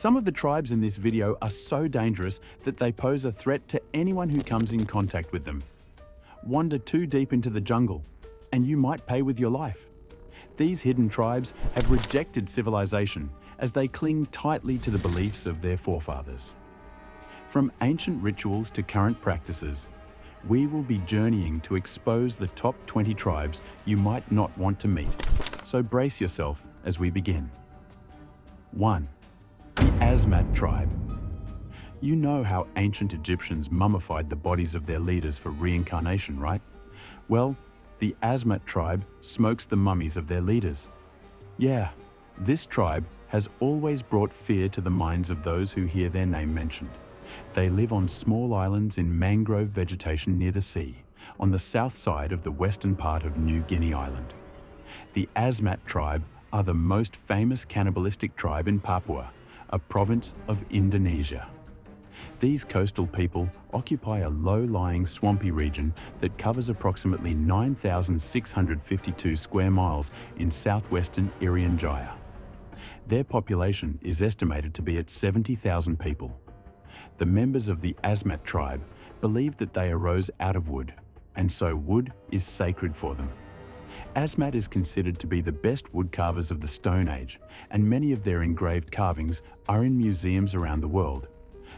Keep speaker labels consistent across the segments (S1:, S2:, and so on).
S1: Some of the tribes in this video are so dangerous that they pose a threat to anyone who comes in contact with them. Wander too deep into the jungle, and you might pay with your life. These hidden tribes have rejected civilization as they cling tightly to the beliefs of their forefathers. From ancient rituals to current practices, we will be journeying to expose the top 20 tribes you might not want to meet. So brace yourself as we begin. 1. The Asmat tribe. You know how ancient Egyptians mummified the bodies of their leaders for reincarnation, right? Well, the Asmat tribe smokes the mummies of their leaders. Yeah, this tribe has always brought fear to the minds of those who hear their name mentioned. They live on small islands in mangrove vegetation near the sea, on the south side of the western part of New Guinea Island. The Asmat tribe are the most famous cannibalistic tribe in Papua, a province of Indonesia. These coastal people occupy a low-lying swampy region that covers approximately 9,652 square miles in southwestern Irian Jaya. Their population is estimated to be at 70,000 people. The members of the Asmat tribe believe that they arose out of wood, and so wood is sacred for them. Asmat is considered to be the best woodcarvers of the Stone Age, and many of their engraved carvings are in museums around the world.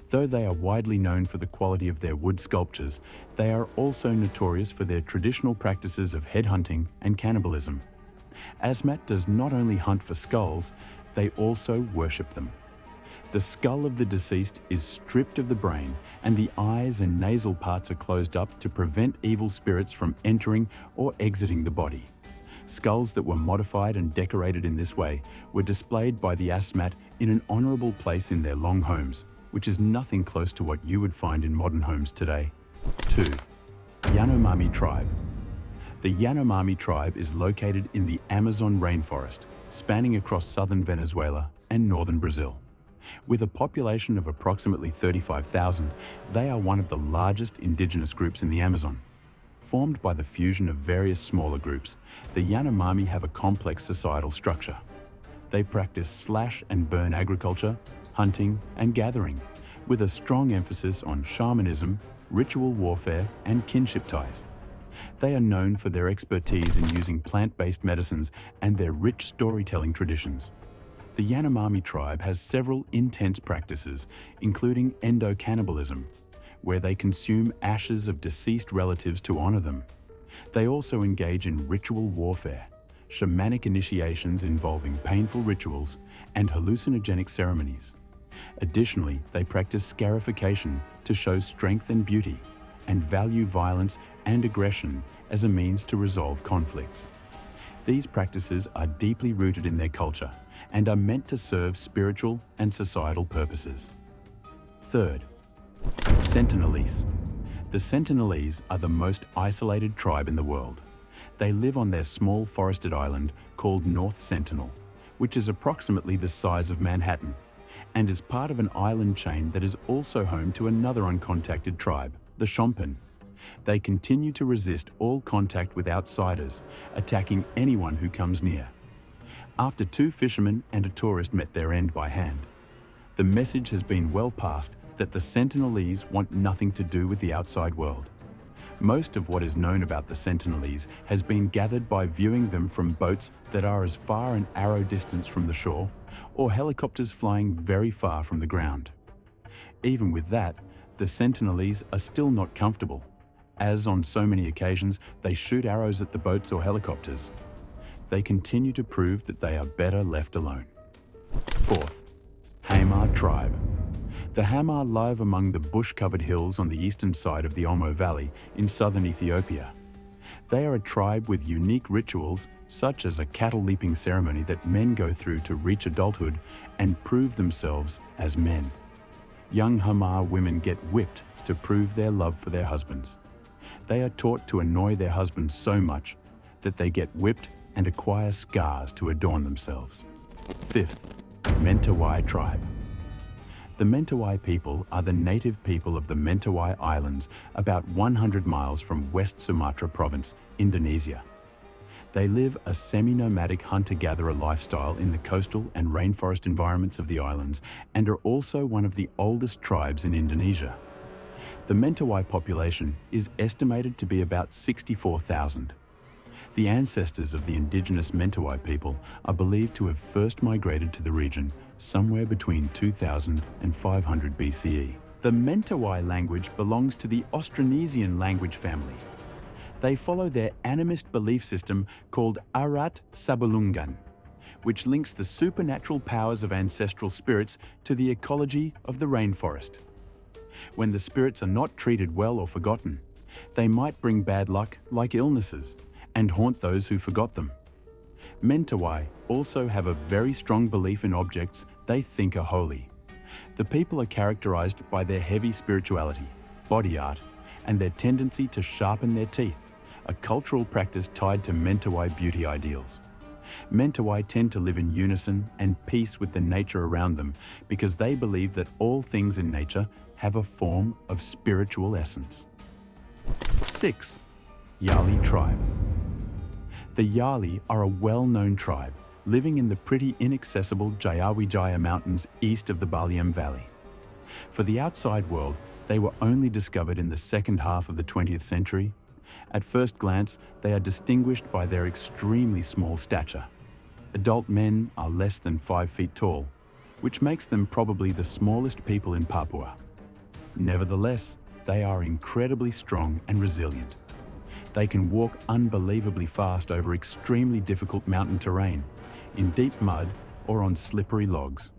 S1: Though they are widely known for the quality of their wood sculptures, they are also notorious for their traditional practices of headhunting and cannibalism. Asmat does not only hunt for skulls, they also worship them. The skull of the deceased is stripped of the brain, and the eyes and nasal parts are closed up to prevent evil spirits from entering or exiting the body. Skulls that were modified and decorated in this way were displayed by the Asmat in an honorable place in their long homes, which is nothing close to what you would find in modern homes today. 2. Yanomami tribe. The Yanomami tribe is located in the Amazon rainforest, spanning across southern Venezuela and northern Brazil. With a population of approximately 35,000, they are one of the largest indigenous groups in the Amazon. Formed by the fusion of various smaller groups, the Yanomami have a complex societal structure. They practice slash and burn agriculture, hunting and gathering, with a strong emphasis on shamanism, ritual warfare and kinship ties. They are known for their expertise in using plant-based medicines and their rich storytelling traditions. The Yanomami tribe has several intense practices, including endocannibalism, where they consume ashes of deceased relatives to honor them. They also engage in ritual warfare, shamanic initiations involving painful rituals, and hallucinogenic ceremonies. Additionally, they practice scarification to show strength and beauty, and value violence and aggression as a means to resolve conflicts. These practices are deeply rooted in their culture and are meant to serve spiritual and societal purposes. 3. Sentinelese. The Sentinelese are the most isolated tribe in the world. They live on their small forested island called North Sentinel, which is approximately the size of Manhattan, and is part of an island chain that is also home to another uncontacted tribe, the Shompen. They continue to resist all contact with outsiders, attacking anyone who comes near. After 2 fishermen and a tourist met their end by hand, the message has been well passed that the Sentinelese want nothing to do with the outside world. Most of what is known about the Sentinelese has been gathered by viewing them from boats that are as far an arrow distance from the shore, or helicopters flying very far from the ground. Even with that, the Sentinelese are still not comfortable, as on so many occasions they shoot arrows at the boats or helicopters. They continue to prove that they are better left alone. 4. Hamar tribe. The Hamar live among the bush-covered hills on the eastern side of the Omo Valley in southern Ethiopia. They are a tribe with unique rituals, such as a cattle leaping ceremony that men go through to reach adulthood and prove themselves as men. Young Hamar women get whipped to prove their love for their husbands. They are taught to annoy their husbands so much that they get whipped and acquire scars to adorn themselves. 5. Mentawai tribe. The Mentawai people are the native people of the Mentawai Islands, about 100 miles from West Sumatra province, Indonesia. They live a semi-nomadic hunter-gatherer lifestyle in the coastal and rainforest environments of the islands and are also one of the oldest tribes in Indonesia. The Mentawai population is estimated to be about 64,000. The ancestors of the indigenous Mentawai people are believed to have first migrated to the region somewhere between 2000 and 500 BCE. The Mentawai language belongs to the Austronesian language family. They follow their animist belief system called Arat Sabulungan, which links the supernatural powers of ancestral spirits to the ecology of the rainforest. When the spirits are not treated well or forgotten, they might bring bad luck like illnesses and haunt those who forgot them. Mentawai also have a very strong belief in objects they think are holy. The people are characterized by their heavy spirituality, body art, and their tendency to sharpen their teeth, a cultural practice tied to Mentawai beauty ideals. Mentawai tend to live in unison and peace with the nature around them because they believe that all things in nature have a form of spiritual essence. 6. Yali tribe. The Yali are a well-known tribe living in the pretty inaccessible Jayawijaya Mountains east of the Baliem Valley. For the outside world, they were only discovered in the second half of the 20th century. At first glance, they are distinguished by their extremely small stature. Adult men are less than 5 feet tall, which makes them probably the smallest people in Papua. Nevertheless, they are incredibly strong and resilient. They can walk unbelievably fast over extremely difficult mountain terrain, in deep mud or on slippery logs.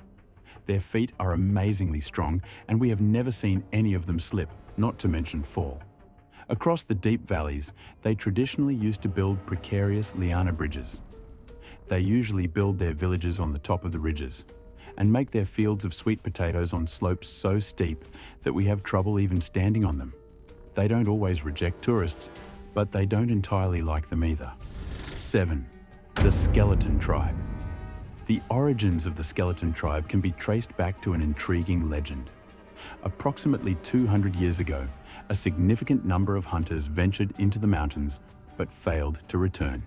S1: Their feet are amazingly strong, and we have never seen any of them slip, not to mention fall. Across the deep valleys, they traditionally used to build precarious liana bridges. They usually build their villages on the top of the ridges and make their fields of sweet potatoes on slopes so steep that we have trouble even standing on them. They don't always reject tourists, but they don't entirely like them either. 7. The Skeleton Tribe. The origins of the Skeleton Tribe can be traced back to an intriguing legend. Approximately 200 years ago, a significant number of hunters ventured into the mountains but failed to return.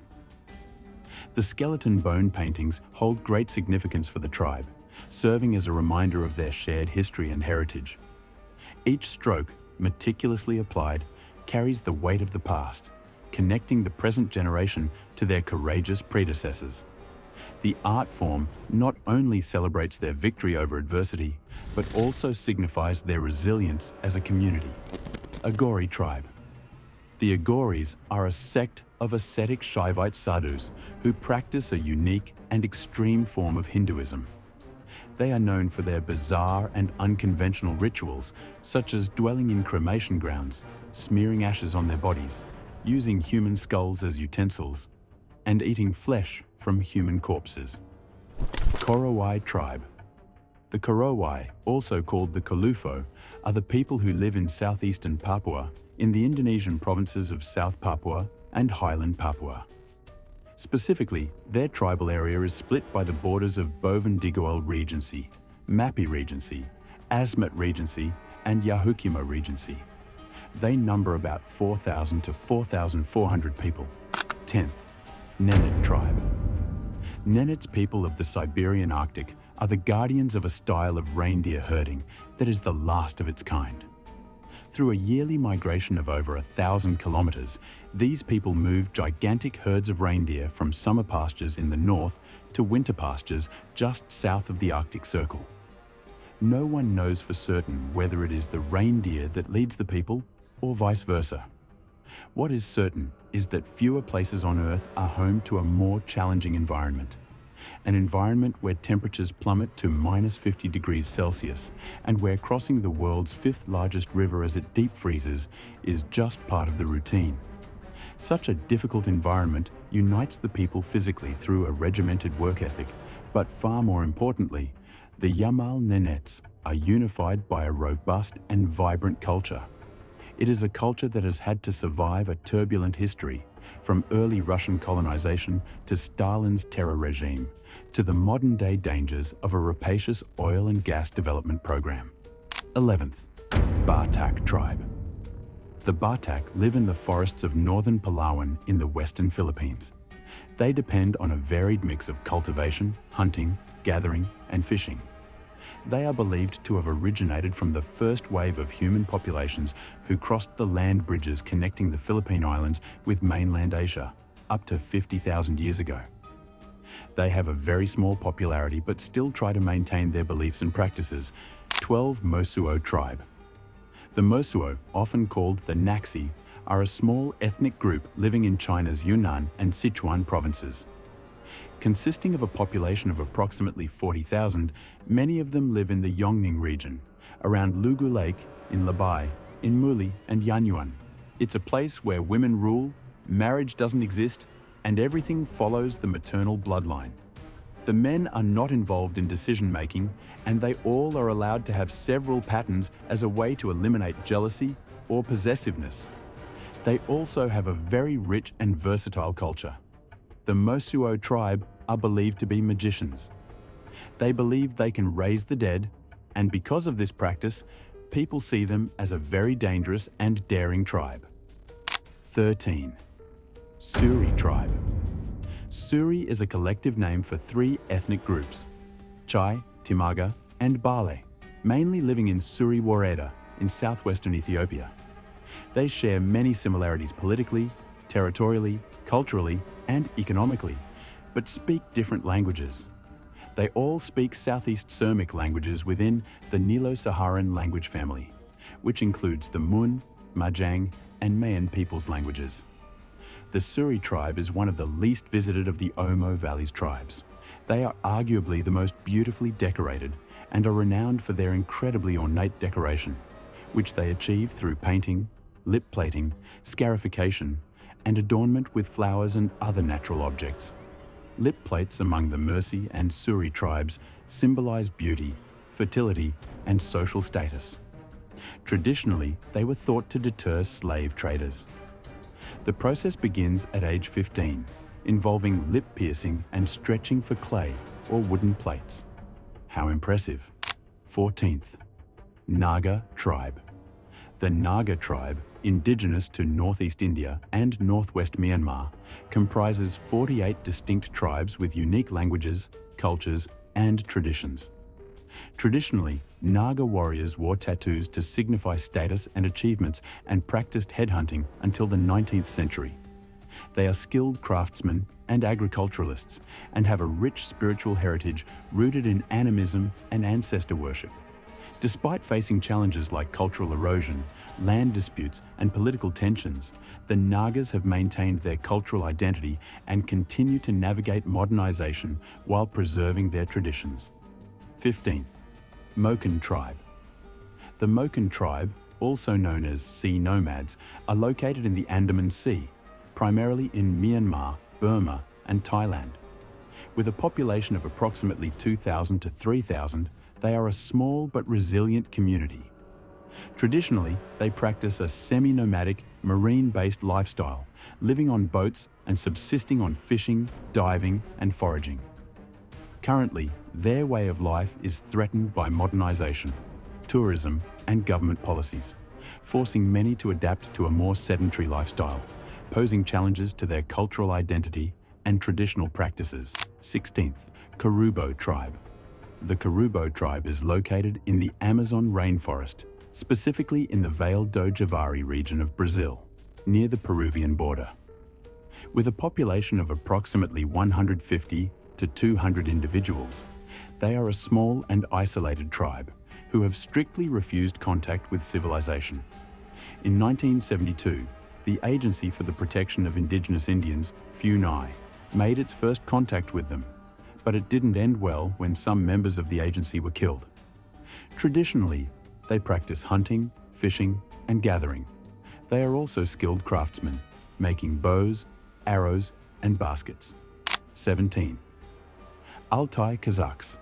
S1: The skeleton bone paintings hold great significance for the tribe, serving as a reminder of their shared history and heritage. Each stroke, meticulously applied, carries the weight of the past, connecting the present generation to their courageous predecessors. The art form not only celebrates their victory over adversity, but also signifies their resilience as a community. Agori tribe. The Agoris are a sect of ascetic Shaivite sadhus who practice a unique and extreme form of Hinduism. They are known for their bizarre and unconventional rituals, such as dwelling in cremation grounds, smearing ashes on their bodies, using human skulls as utensils, and eating flesh from human corpses. Korowai tribe. The Korowai, also called the Kolufo, are the people who live in southeastern Papua, in the Indonesian provinces of South Papua and Highland Papua. Specifically, their tribal area is split by the borders of Boven Digawal Regency, Mapi Regency, Asmat Regency, and Yahukima Regency. They number about 4,000 to 4,400 people. 10th, Nenets tribe. Nenets people of the Siberian Arctic are the guardians of a style of reindeer herding that is the last of its kind. Through a yearly migration of over 1,000 kilometers, these people move gigantic herds of reindeer from summer pastures in the north to winter pastures just south of the Arctic Circle. No one knows for certain whether it is the reindeer that leads the people or vice versa. What is certain is that fewer places on Earth are home to a more challenging environment. An environment where temperatures plummet to -50 degrees Celsius and where crossing the world's 5th largest river as it deep freezes is just part of the routine. Such a difficult environment unites the people physically through a regimented work ethic, but far more importantly, the Yamal Nenets are unified by a robust and vibrant culture. It is a culture that has had to survive a turbulent history, from early Russian colonization to Stalin's terror regime, to the modern-day dangers of a rapacious oil and gas development program. 11th, Batak tribe. The Batak live in the forests of northern Palawan in the western Philippines. They depend on a varied mix of cultivation, hunting, gathering, and fishing. They are believed to have originated from the first wave of human populations who crossed the land bridges connecting the Philippine Islands with mainland Asia up to 50,000 years ago. They have a very small popularity but still try to maintain their beliefs and practices. 12 Mosuo tribe. The Mosuo, often called the Naxi, are a small ethnic group living in China's Yunnan and Sichuan provinces. Consisting of a population of approximately 40,000, many of them live in the Yongning region, around Lugu Lake, in Labai, in Muli and Yanyuan. It's a place where women rule, marriage doesn't exist, and everything follows the maternal bloodline. The men are not involved in decision-making, and they all are allowed to have several patterns as a way to eliminate jealousy or possessiveness. They also have a very rich and versatile culture. The Mosuo tribe are believed to be magicians. They believe they can raise the dead, and because of this practice, people see them as a very dangerous and daring tribe. 13. Suri tribe. Suri is a collective name for 3 ethnic groups, Chai, Timaga, and Bale, mainly living in Suri Wareda in southwestern Ethiopia. They share many similarities politically, territorially, culturally, and economically, but speak different languages. They all speak Southeast Semitic languages within the Nilo-Saharan language family, which includes the Mun, Majang, and Mayan peoples' languages. The Suri tribe is one of the least visited of the Omo Valley's tribes. They are arguably the most beautifully decorated and are renowned for their incredibly ornate decoration, which they achieve through painting, lip plating, scarification, and adornment with flowers and other natural objects. Lip plates among the Mercy and Suri tribes symbolize beauty, fertility, and social status. Traditionally, they were thought to deter slave traders. The process begins at age 15, involving lip piercing and stretching for clay or wooden plates. How impressive. 14th. Naga tribe. The Naga tribe, indigenous to northeast India and northwest Myanmar, comprises 48 distinct tribes with unique languages, cultures, and traditions. Traditionally, Naga warriors wore tattoos to signify status and achievements and practiced headhunting until the 19th century. They are skilled craftsmen and agriculturalists and have a rich spiritual heritage rooted in animism and ancestor worship. Despite facing challenges like cultural erosion, land disputes, and political tensions, the Nagas have maintained their cultural identity and continue to navigate modernization while preserving their traditions. 15th. Moken tribe. The Moken tribe, also known as sea nomads, are located in the Andaman Sea, primarily in Myanmar, Burma, and Thailand. With a population of approximately 2,000 to 3,000, they are a small but resilient community. Traditionally, they practice a semi-nomadic, marine-based lifestyle, living on boats and subsisting on fishing, diving, and foraging. Currently, their way of life is threatened by modernization, tourism, and government policies, forcing many to adapt to a more sedentary lifestyle, posing challenges to their cultural identity and traditional practices. 16th. Karubo tribe. The Karubo tribe is located in the Amazon rainforest, specifically in the Vale do Javari region of Brazil, near the Peruvian border. With a population of approximately 150 to 200 individuals, they are a small and isolated tribe who have strictly refused contact with civilization. In 1972, the Agency for the Protection of Indigenous Indians, FUNAI, made its first contact with them, but it didn't end well when some members of the agency were killed. Traditionally, they practice hunting, fishing, and gathering. They are also skilled craftsmen, making bows, arrows, and baskets. 17. Altai Kazakhs.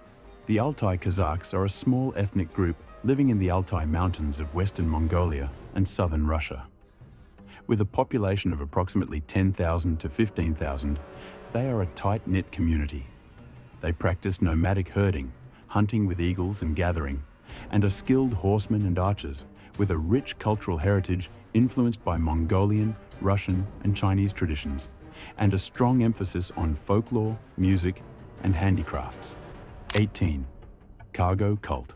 S1: The Altai Kazakhs are a small ethnic group living in the Altai Mountains of Western Mongolia and southern Russia. With a population of approximately 10,000 to 15,000, they are a tight-knit community. They practice nomadic herding, hunting with eagles and gathering, and are skilled horsemen and archers with a rich cultural heritage influenced by Mongolian, Russian, and Chinese traditions, and a strong emphasis on folklore, music, and handicrafts. 18. Cargo Cult.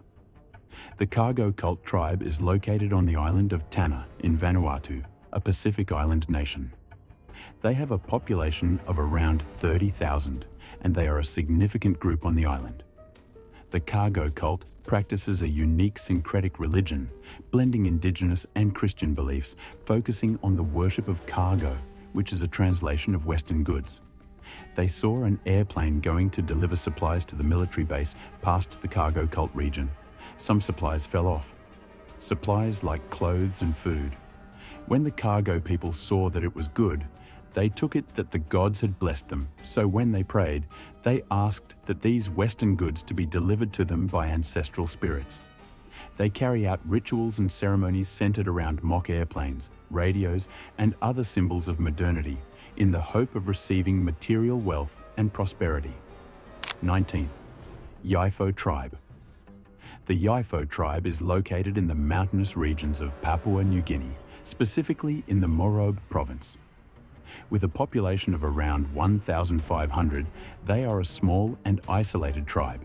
S1: The Cargo Cult tribe is located on the island of Tanna in Vanuatu, a Pacific island nation. They have a population of around 30,000, and they are a significant group on the island. The Cargo Cult practices a unique syncretic religion, blending indigenous and Christian beliefs, focusing on the worship of cargo, which is a translation of Western goods. They saw an airplane going to deliver supplies to the military base past the Cargo Cult region. Some supplies fell off. Supplies like clothes and food. When the cargo people saw that it was good, they took it that the gods had blessed them, so when they prayed, they asked that these Western goods to be delivered to them by ancestral spirits. They carry out rituals and ceremonies centered around mock airplanes, radios, and other symbols of modernity in the hope of receiving material wealth and prosperity. 19th. Yaifo Tribe. The Yaifo tribe is located in the mountainous regions of Papua New Guinea, specifically in the Morobe province. With a population of around 1,500, they are a small and isolated tribe.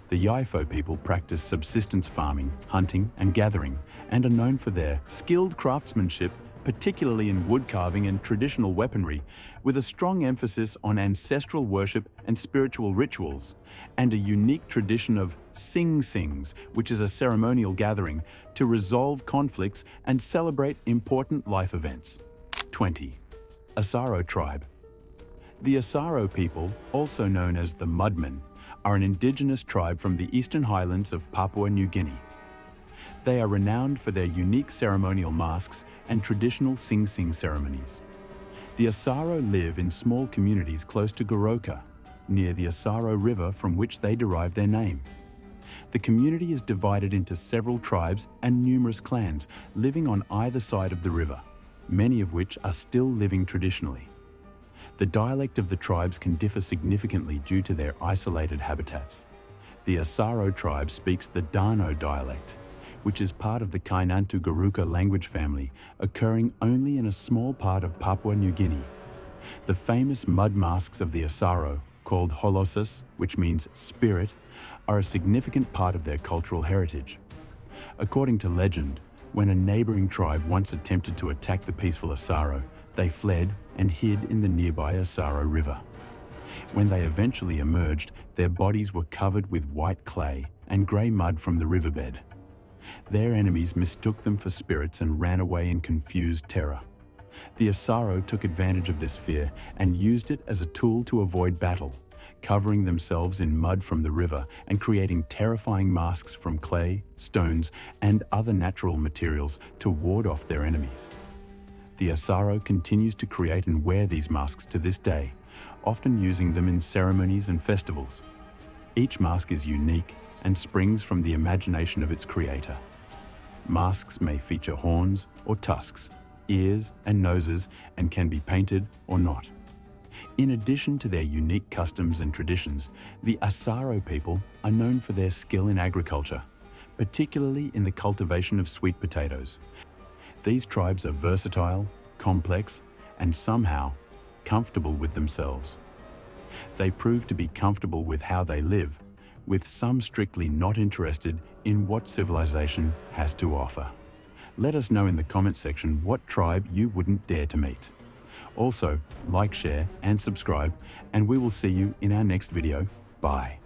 S1: The Yaifo people practice subsistence farming, hunting, and gathering, and are known for their skilled craftsmanship, particularly in wood carving and traditional weaponry, with a strong emphasis on ancestral worship and spiritual rituals, and a unique tradition of sing-sings, which is a ceremonial gathering to resolve conflicts and celebrate important life events. 20. Asaro Tribe. The Asaro people, also known as the Mudmen, are an indigenous tribe from the eastern highlands of Papua New Guinea. They are renowned for their unique ceremonial masks and traditional sing-sing ceremonies. The Asaro live in small communities close to Goroka, near the Asaro River from which they derive their name. The community is divided into several tribes and numerous clans living on either side of the river, many of which are still living traditionally. The dialect of the tribes can differ significantly due to their isolated habitats. The Asaro tribe speaks the Dano dialect, which is part of the Kainantu Garuka language family, occurring only in a small part of Papua New Guinea. The famous mud masks of the Asaro, called Holosus, which means spirit, are a significant part of their cultural heritage. According to legend, when a neighboring tribe once attempted to attack the peaceful Asaro, they fled and hid in the nearby Asaro River. When they eventually emerged, their bodies were covered with white clay and grey mud from the riverbed. Their enemies mistook them for spirits and ran away in confused terror. The Asaro took advantage of this fear and used it as a tool to avoid battle, covering themselves in mud from the river and creating terrifying masks from clay, stones, and other natural materials to ward off their enemies. The Asaro continues to create and wear these masks to this day, often using them in ceremonies and festivals. Each mask is unique and springs from the imagination of its creator. Masks may feature horns or tusks, ears and noses, and can be painted or not. In addition to their unique customs and traditions, the Asaro people are known for their skill in agriculture, particularly in the cultivation of sweet potatoes. These tribes are versatile, complex, and somehow comfortable with themselves. They prove to be comfortable with how they live, with some strictly not interested in what civilization has to offer. Let us know in the comment section what tribe you wouldn't dare to meet. Also, like, share, and subscribe, and we will see you in our next video. Bye.